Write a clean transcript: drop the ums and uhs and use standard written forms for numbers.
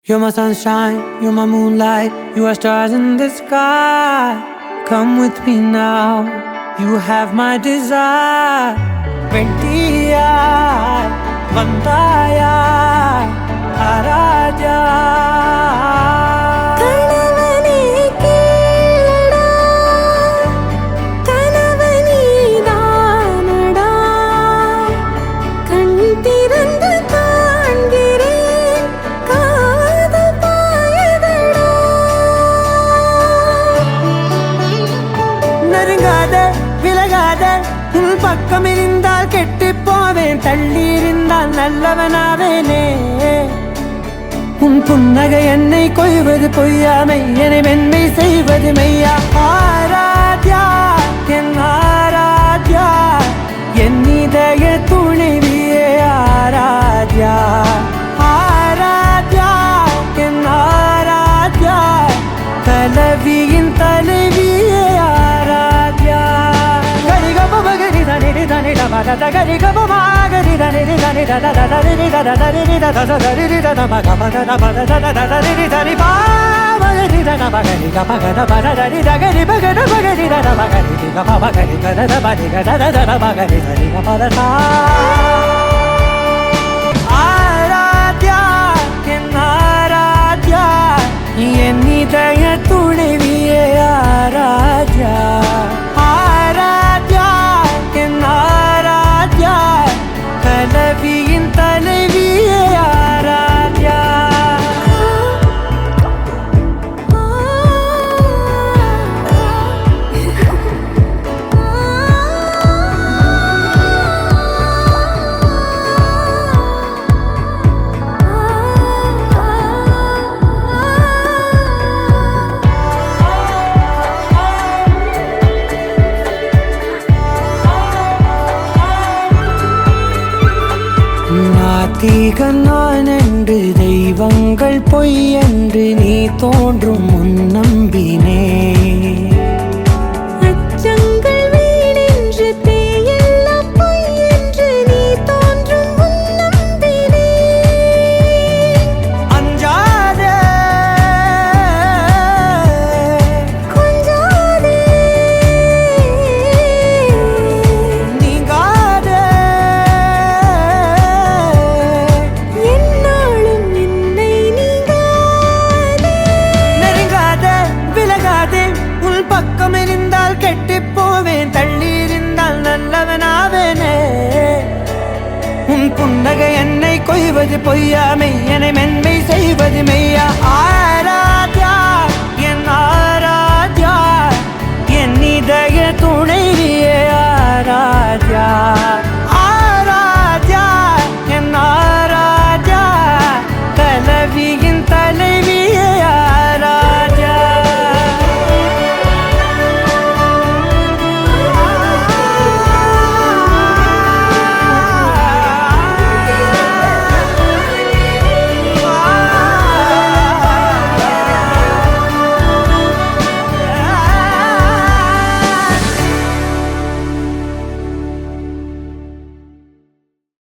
You're my sunshine, you're my moonlight, you are stars in the sky. Come with me now, you have my desire. Vendiya, Vandaya, Araja. உன் பக்கம் இருந்தால் கெட்டு போவேன், தள்ளி இருந்தால் நல்லவனாவேனே. உன் புன்னகை என்னை கொய்வது பொய்யாமை, என்னை மென்மை செய்வது மெய்யா. ஆராத்யா என் ஆராத்யா, என் இதய துணைவியே ஆராத்யா. ஆராத்யா என் ஆராத்யா, கலவியின் தலைவியே ஆராத்யா. ஆராத்யா என் ஆராத்யா, என் இதய துணைவியே ஆராத்யா. ஆராத்யா என் ஆராத்யா, கலவியின் தலைவியே ஆராத்யா. நாத்திகன் நான் என்று தெய்வங்கள் பொய் என்று நீ தோன்றும் முன் நம்பினே. பக்கம் இருந்தால் கெட்டு போவேன், தள்ளி இருந்தால் நல்லவனாவேனே. உன் புன்னகை என்னை கொய்வது பொய்யாமை, என்னை மென்மை செய்வது மெய்யா.